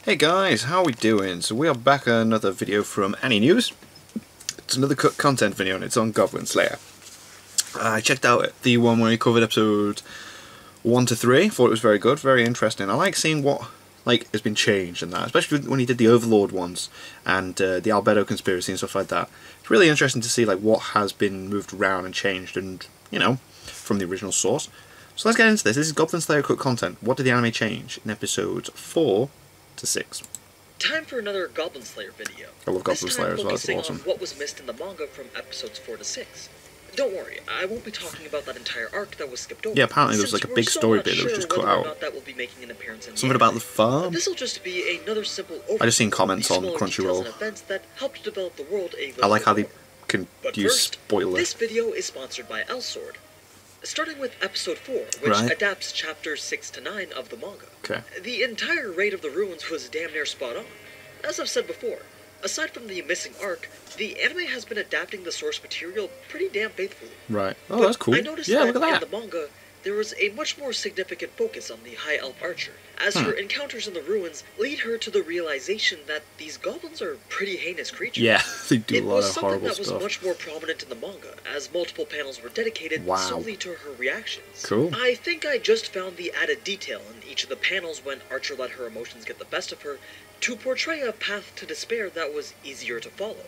Hey guys, how are we doing? So we are back at another video from Any News. It's another content video and it's on Goblin Slayer. I checked out the one where he covered episode 1 to 3, thought it was very good, very interesting. I like seeing what has been changed in that, especially when he did the Overlord ones and the Albedo conspiracy and stuff like that. It's really interesting to see what has been moved around and changed and, from the original source. So let's get into this. This is Goblin Slayer quick content. What did the anime change in episodes 4 to 6? Time for another Goblin Slayer video. I love Goblin Slayer as well, it's focusing awesome. on what was missed in the manga from episodes 4 to 6. Don't worry, I won't be talking about that entire arc that was skipped over. Yeah, apparently there was a big story bit that was just cut out. That will be making an appearance in Something about the farm? This'll just be another simple overview. I just seen comments on Crunchyroll. Events that helped develop the world I like how they can use spoilers. This video is sponsored by L-Sword. Starting with episode 4, which adapts chapters 6 to 9 of the manga. Okay. The entire raid of the ruins was damn near spot on. As I've said before, aside from the missing arc, the anime has been adapting the source material pretty damn faithfully. Right. Oh, that's cool. I noticed yeah, that look at that. in the manga, there was a much more significant focus on the High Elf Archer, as her encounters in the ruins lead her to the realization that these goblins are pretty heinous creatures. Yeah, they do a lot of horrible stuff. It was something that was much more prominent in the manga, as multiple panels were dedicated solely to her reactions. Cool. I think I just found the added detail in each of the panels when Archer let her emotions get the best of her to portray a path to despair that was easier to follow.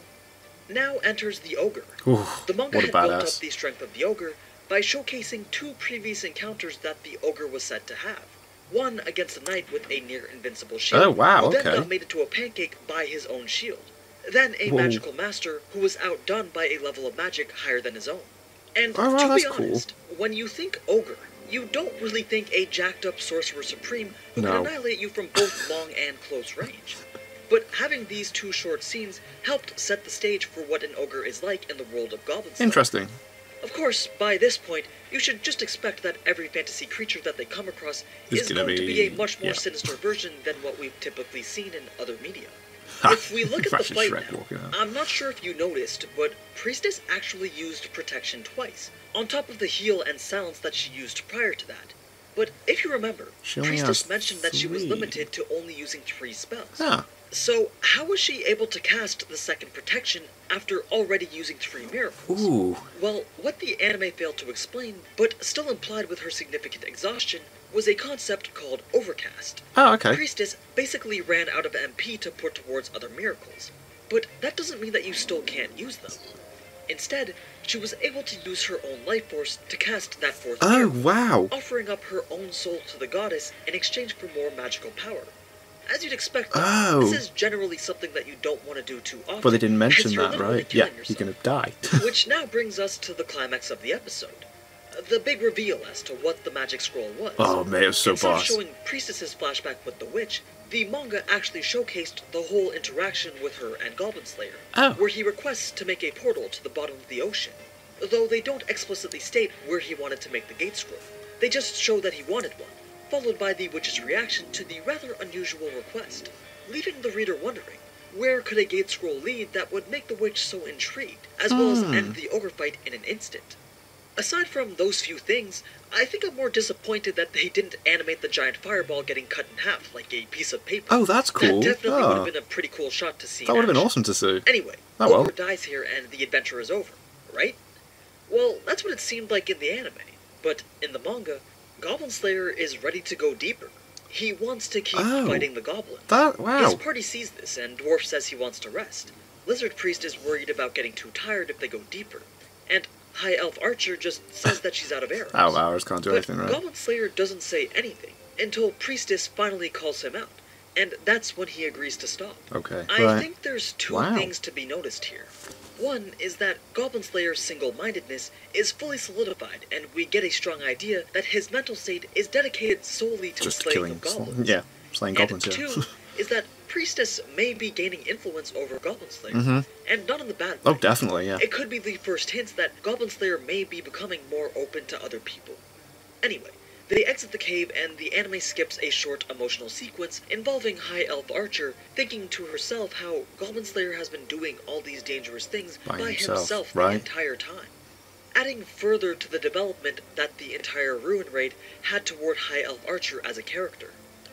Now enters the Ogre. Ooh, the manga had built up the strength of the Ogre by showcasing 2 previous encounters that the Ogre was said to have. One against a knight with a near-invincible shield, who then got made into a pancake by his own shield. Then a magical master who was outdone by a level of magic higher than his own. And to be honest, when you think Ogre, you don't really think a jacked-up sorcerer supreme who can annihilate you from both long and close range. But having these 2 short scenes helped set the stage for what an ogre is like in the world of Goblin Slayer. Interesting. Of course, by this point, you should just expect that every fantasy creature that they come across is known to be a much more sinister version than what we've typically seen in other media. If we look at the fight now, I'm not sure if you noticed, but Priestess actually used protection twice, on top of the heal and silence that she used prior to that. But if you remember, Priestess mentioned that she was limited to only using 3 spells. So, how was she able to cast the second protection after already using 3 miracles? Well, what the anime failed to explain, but still implied with her significant exhaustion, was a concept called overcast. Priestess basically ran out of MP to put towards other miracles, but that doesn't mean that you still can't use them. Instead, she was able to use her own life force to cast that 4th miracle, offering up her own soul to the goddess in exchange for more magical power. As you'd expect, this is generally something that you don't want to do too often. But they didn't mention that, right? Yeah, you're going to die. Which now brings us to the climax of the episode. The big reveal as to what the magic scroll was. Oh man, it was so boss. Instead of showing Priestess's flashback with the witch, the manga actually showcased the whole interaction with her and Goblin Slayer, where he requests to make a portal to the bottom of the ocean. Though they don't explicitly state where he wanted to make the gate scroll. They just show that he wanted one, followed by the witch's reaction to the rather unusual request, leaving the reader wondering, where could a gate scroll lead that would make the witch so intrigued, as well as end the ogre fight in an instant? Aside from those few things, I think I'm more disappointed that they didn't animate the giant fireball getting cut in half like a piece of paper. Oh, that's cool. That definitely would have been a pretty cool shot to see. That would have been awesome to see. Anyway, Ogre dies here and the adventure is over, right? Well, that's what it seemed like in the anime, but in the manga, Goblin Slayer is ready to go deeper. He wants to keep fighting the goblin. His party sees this, and Dwarf says he wants to rest. Lizard Priest is worried about getting too tired if they go deeper. And High Elf Archer just says that she's out of arrows. Arrows can't do anything, right? Goblin Slayer doesn't say anything, until Priestess finally calls him out. And that's when he agrees to stop. I think there's 2 things to be noticed here. One is that Goblin Slayer's single-mindedness is fully solidified, and we get a strong idea that his mental state is dedicated solely to slaying of goblins. Slaying goblins, and 2 is that Priestess may be gaining influence over Goblin Slayer, and not in the bad way. Oh, definitely, yeah. It could be the first hints that Goblin Slayer may be becoming more open to other people. Anyway, they exit the cave and the anime skips a short emotional sequence involving High Elf Archer thinking to herself how Goblin Slayer has been doing all these dangerous things by himself the entire time. Adding further to the development that the entire Ruin Raid had toward High Elf Archer as a character.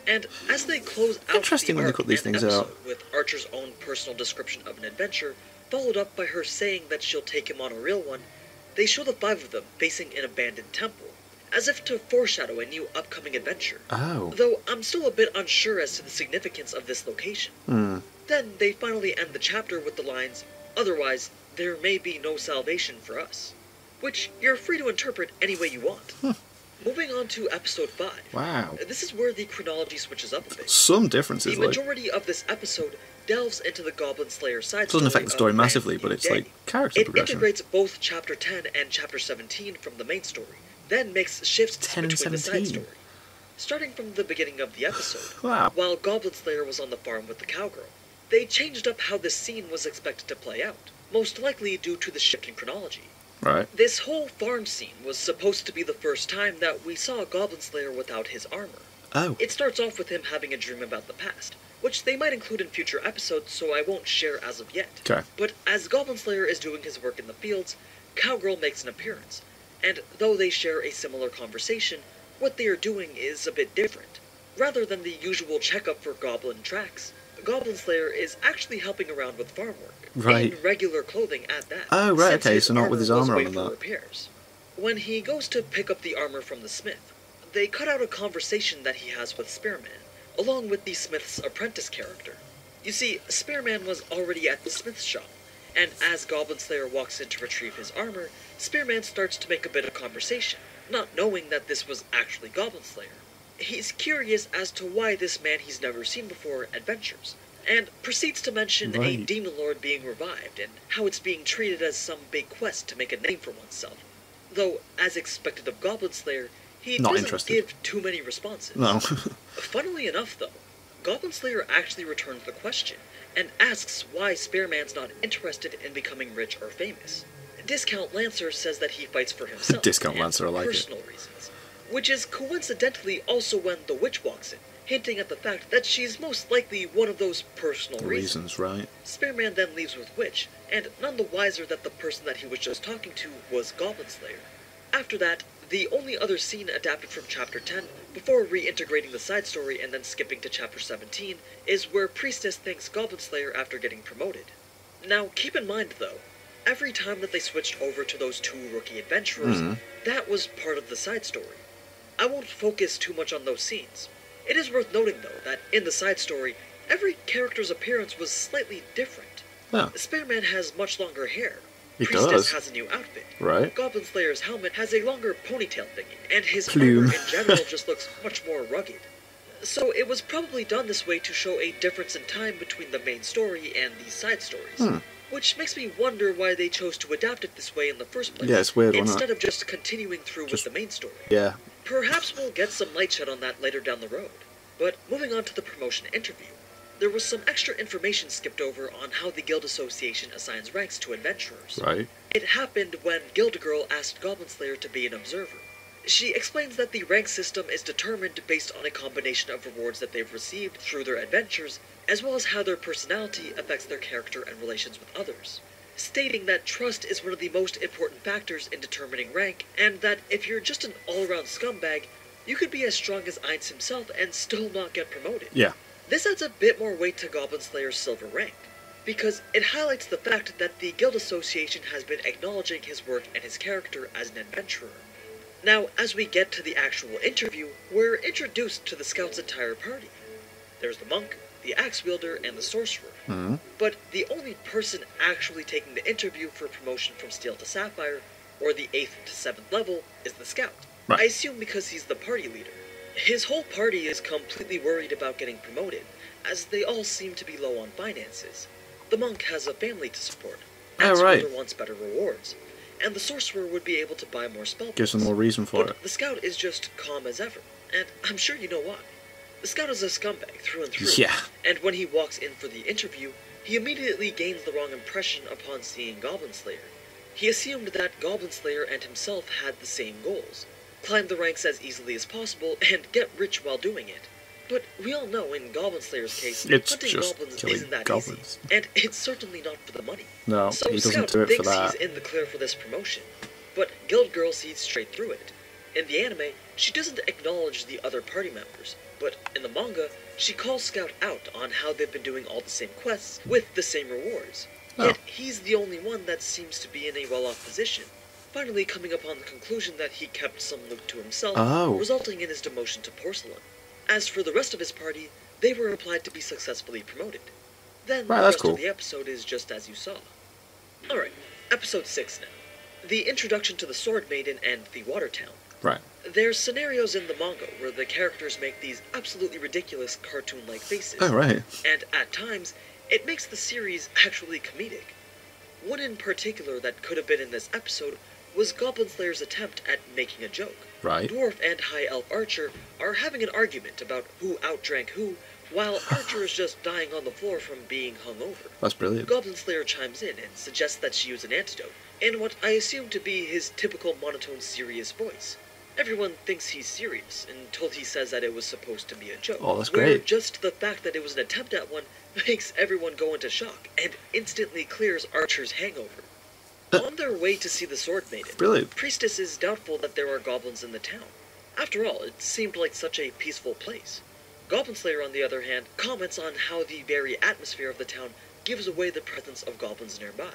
And as they close out Interesting the when they arc cut these and things episode out. with Archer's own personal description of an adventure, followed up by her saying that she'll take him on a real one, they show the 5 of them facing an abandoned temple, as if to foreshadow a new upcoming adventure. Oh. Though I'm still a bit unsure as to the significance of this location. Then they finally end the chapter with the lines, "Otherwise, there may be no salvation for us," which you're free to interpret any way you want. Moving on to episode 5. Wow. This is where the chronology switches up a bit. Some differences, The majority of this episode delves into the Goblin Slayer side story. Doesn't affect the story of massively, Rand but it's Day. like character progression. It integrates both chapter 10 and chapter 17 from the main story, then makes shifts 10 and between the 17. side story. Starting from the beginning of the episode, Wow. while Goblin Slayer was on the farm with the cowgirl, they changed up how this scene was expected to play out, most likely due to the shift in chronology. Right. This whole farm scene was supposed to be the first time that we saw Goblin Slayer without his armor. Oh. It starts off with him having a dream about the past, which they might include in future episodes, so I won't share as of yet. Okay. But as Goblin Slayer is doing his work in the fields, Cowgirl makes an appearance, and though they share a similar conversation, what they are doing is a bit different. Rather than the usual checkup for Goblin tracks, Goblin Slayer is actually helping around with farm work, Right. in regular clothing at that. Oh, right, since okay, his so not with his was armor away on and for that. repairs. When he goes to pick up the armor from the smith, they cut out a conversation that he has with Spearman, along with the smith's apprentice character. You see, Spearman was already at the smith's shop, and as Goblin Slayer walks in to retrieve his armor, Spearman starts to make a bit of conversation, not knowing that this was actually Goblin Slayer. He's curious as to why this man he's never seen before adventures, and proceeds to mention a Right. demon lord being revived and how it's being treated as some big quest to make a name for oneself. Though, as expected of Goblin Slayer, he Not doesn't interested. give too many responses. No. Funnily enough, though, Goblin Slayer actually returns the question and asks why Spearman's not interested in becoming rich or famous. Discount Lancer says that he fights for himself Discount and Lancer, I like it. personal reasons, which is coincidentally also when the witch walks in, hinting at the fact that she's most likely one of those personal reasons. Reasons, right. Spearman then leaves with Witch, and none the wiser that the person that he was just talking to was Goblin Slayer. After that, the only other scene adapted from Chapter 10, before reintegrating the side story and then skipping to Chapter 17, is where Priestess thanks Goblin Slayer after getting promoted. Now, keep in mind though, every time that they switched over to those 2 rookie adventurers, that was part of the side story. I won't focus too much on those scenes. It is worth noting, though, that in the side story, every character's appearance was slightly different. Oh. Spearman has much longer hair. He Priestess does. has a new outfit. Right. Goblin Slayer's helmet has a longer ponytail thingy, and his Plume. armor in general just looks much more rugged. So it was probably done this way to show a difference in time between the main story and these side stories. Which makes me wonder why they chose to adapt it this way in the first place, Yeah, it's weird, wasn't it? instead of just continuing through with the main story. Yeah. Perhaps we'll get some light shed on that later down the road. But moving on to the promotion interview, there was some extra information skipped over on how the Guild Association assigns ranks to adventurers. Right. It happened when Guild Girl asked Goblin Slayer to be an observer. She explains that the rank system is determined based on a combination of rewards that they've received through their adventures, as well as how their personality affects their character and relations with others, stating that trust is one of the most important factors in determining rank, and that if you're just an all-around scumbag, you could be as strong as Ainz himself and still not get promoted. Yeah. This adds a bit more weight to Goblin Slayer's silver rank, because it highlights the fact that the Guild Association has been acknowledging his work and his character as an adventurer. Now, as we get to the actual interview, we're introduced to the Scout's entire party. There's the monk, the axe wielder, and the sorcerer. But the only person actually taking the interview for promotion from Steel to Sapphire, or the 8th to 7th level, is the Scout. Right. I assume because he's the party leader. His whole party is completely worried about getting promoted, as they all seem to be low on finances. The monk has a family to support. Axe wielder wants better rewards, and the sorcerer would be able to buy more spell Gives them points. more reason for But it. the Scout is just calm as ever, and I'm sure you know why. The Scout is a scumbag through and through, Yeah. and when he walks in for the interview, he immediately gains the wrong impression upon seeing Goblin Slayer. He assumed that Goblin Slayer and himself had the same goals: climb the ranks as easily as possible and get rich while doing it. But we all know in Goblin Slayer's case, It's hunting just goblins killing isn't that goblins. easy, and it's certainly not for the money. No, So he doesn't Scout do it for thinks that. he's in the clear for this promotion, but Guild Girl sees straight through it. In the anime, she doesn't acknowledge the other party members, But in the manga, she calls Scout out on how they've been doing all the same quests with the same rewards. Yet he's the only one that seems to be in a well-off position, finally coming upon the conclusion that he kept some loot to himself, resulting in his demotion to Porcelain. As for the rest of his party, they were implied to be successfully promoted. Then the rest of the episode is just as you saw. Alright, episode 6 now. The introduction to the Sword Maiden and the Water Town. Right. There's scenarios in the manga where the characters make these absolutely ridiculous cartoon-like faces. Oh, right. And at times, it makes the series actually comedic. One in particular that could have been in this episode was Goblin Slayer's attempt at making a joke. Right. Dwarf and High Elf Archer are having an argument about who outdrank who, while Archer is just dying on the floor from being hungover. That's brilliant. Goblin Slayer chimes in and suggests that she use an antidote, in what I assume to be his typical monotone serious voice. Everyone thinks he's serious, until he says that it was supposed to be a joke. Oh, that's where great. Just the fact that it was an attempt at one makes everyone go into shock, and instantly clears Archer's hangover. On their way to see the Sword Maiden, Brilliant. Priestess is doubtful that there are goblins in the town. After all, it seemed like such a peaceful place. Goblin Slayer, on the other hand, comments on how the very atmosphere of the town gives away the presence of goblins nearby.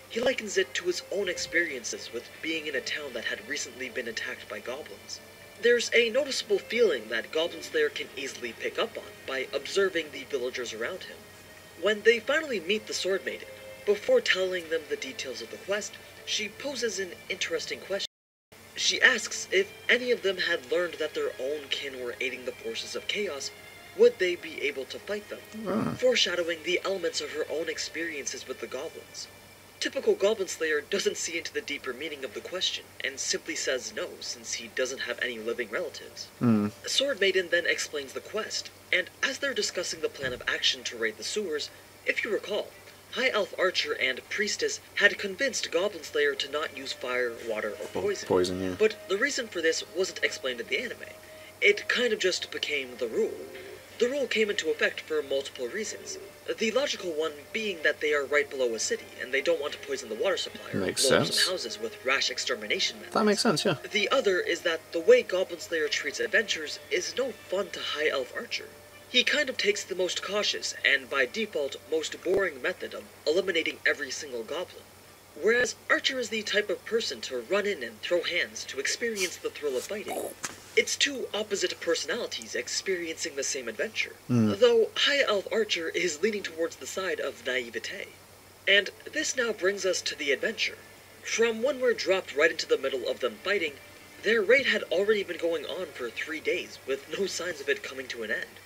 He likens it to his own experiences with being in a town that had recently been attacked by goblins. There's a noticeable feeling that Goblin Slayer can easily pick up on by observing the villagers around him. When they finally meet the Sword Maiden, before telling them the details of the quest, she poses an interesting question. She asks if any of them had learned that their own kin were aiding the forces of chaos, would they be able to fight them, foreshadowing the elements of her own experiences with the goblins. Typical Goblin Slayer doesn't see into the deeper meaning of the question, and simply says no, since he doesn't have any living relatives. Sword Maiden then explains the quest, and as they're discussing the plan of action to raid the sewers, if you recall, High Elf Archer and Priestess had convinced Goblin Slayer to not use fire, water, or poison. Yeah. But the reason for this wasn't explained in the anime. It kind of just became the rule. The rule came into effect for multiple reasons. The logical one being that they are right below a city, and they don't want to poison the water supply or blow up some houses with rash extermination methods. That makes sense, yeah. The other is that the way Goblin Slayer treats adventurers is no fun to High Elf Archer. He kind of takes the most cautious, and by default, most boring method of eliminating every single goblin. Whereas Archer is the type of person to run in and throw hands to experience the thrill of fighting. It's two opposite personalities experiencing the same adventure, though High Elf Archer is leaning towards the side of naivete. And this now brings us to the adventure. From when we're dropped right into the middle of them fighting, their raid had already been going on for 3 days, with no signs of it coming to an end.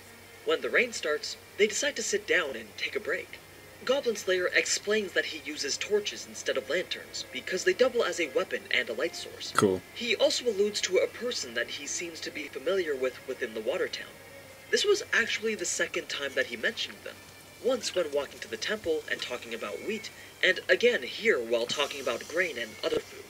When the rain starts, they decide to sit down and take a break. Goblin Slayer explains that he uses torches instead of lanterns, because they double as a weapon and a light source. Cool. He also alludes to a person that he seems to be familiar with within the Water Town. This was actually the second time that he mentioned them. Once when walking to the temple and talking about wheat, and again here while talking about grain and other food.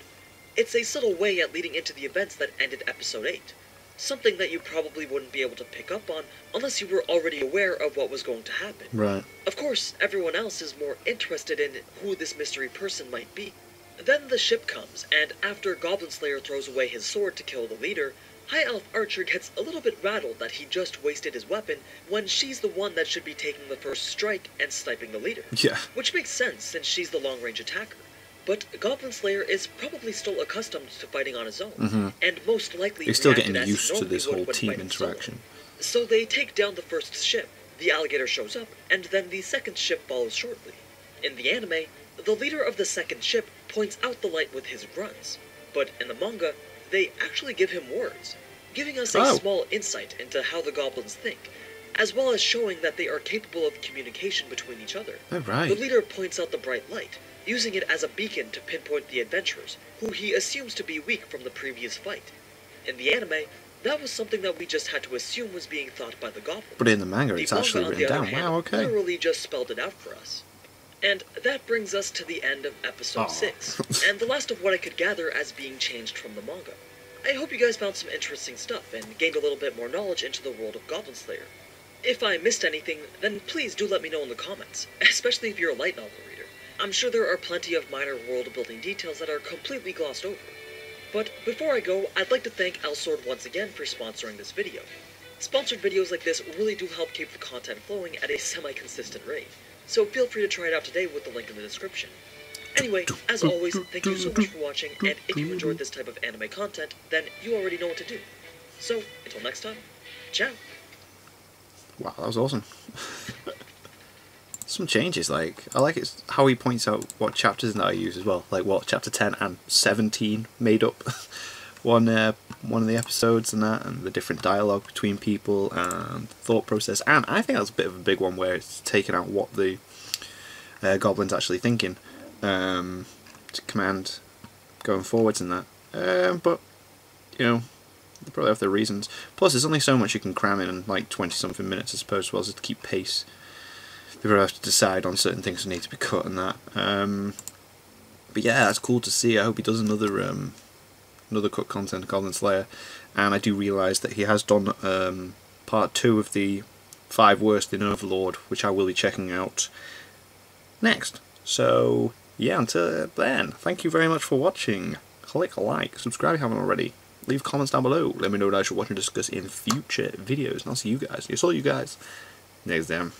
It's a subtle way at leading into the events that ended episode 8. Something that you probably wouldn't be able to pick up on unless you were already aware of what was going to happen. Right. Of course, everyone else is more interested in who this mystery person might be. Then the ship comes, and after Goblin Slayer throws away his sword to kill the leader, High Elf Archer gets a little bit rattled that he just wasted his weapon when she's the one that should be taking the first strike and sniping the leader. Yeah. Which makes sense since she's the long-range attacker. But Goblin Slayer is probably still accustomed to fighting on his own, and most likely he's still getting used to this whole team interaction. So they take down the first ship, the alligator shows up, and then the second ship follows shortly. In the anime, the leader of the second ship points out the light with his grunts, but in the manga, they actually give him words, giving us a small insight into how the goblins think, as well as showing that they are capable of communication between each other. Oh, right. The leader points out the bright light, using it as a beacon to pinpoint the adventurers, who he assumes to be weak from the previous fight. In the anime, that was something that we just had to assume was being thought by the goblin. But in the manga, it's actually written down. Wow, okay. Literally just spelled it out for us. And that brings us to the end of episode 6, and the last of what I could gather as being changed from the manga. I hope you guys found some interesting stuff and gained a little bit more knowledge into the world of Goblin Slayer. If I missed anything, then please do let me know in the comments, especially if you're a light novel reader. I'm sure there are plenty of minor world-building details that are completely glossed over. But before I go, I'd like to thank Elsword once again for sponsoring this video. Sponsored videos like this really do help keep the content flowing at a semi-consistent rate, so feel free to try it out today with the link in the description. Anyway, as always, thank you so much for watching, and if you enjoyed this type of anime content, then you already know what to do. So, until next time, ciao! Wow, that was awesome. Some changes, like, I like it how he points out what chapters that I use as well, like what chapter 10 and 17 made up one of the episodes and that, and the different dialogue between people and thought process, and I think that's a bit of a big one where it's taken out what the Goblin's actually thinking to command going forwards and that, but, you know, they probably have their reasons. Plus, there's only so much you can cram in like 20-something minutes, I suppose, as well as to keep pace. They probably have to decide on certain things that need to be cut and that. But yeah, that's cool to see. I hope he does another cut content, Goblin Slayer. And I do realise that he has done part 2 of the 5 worst in Overlord, which I will be checking out next. So yeah, until then, thank you very much for watching. Click like, subscribe if you haven't already. Leave comments down below. Let me know what I should watch and discuss in future videos. And I'll see you guys. Next time.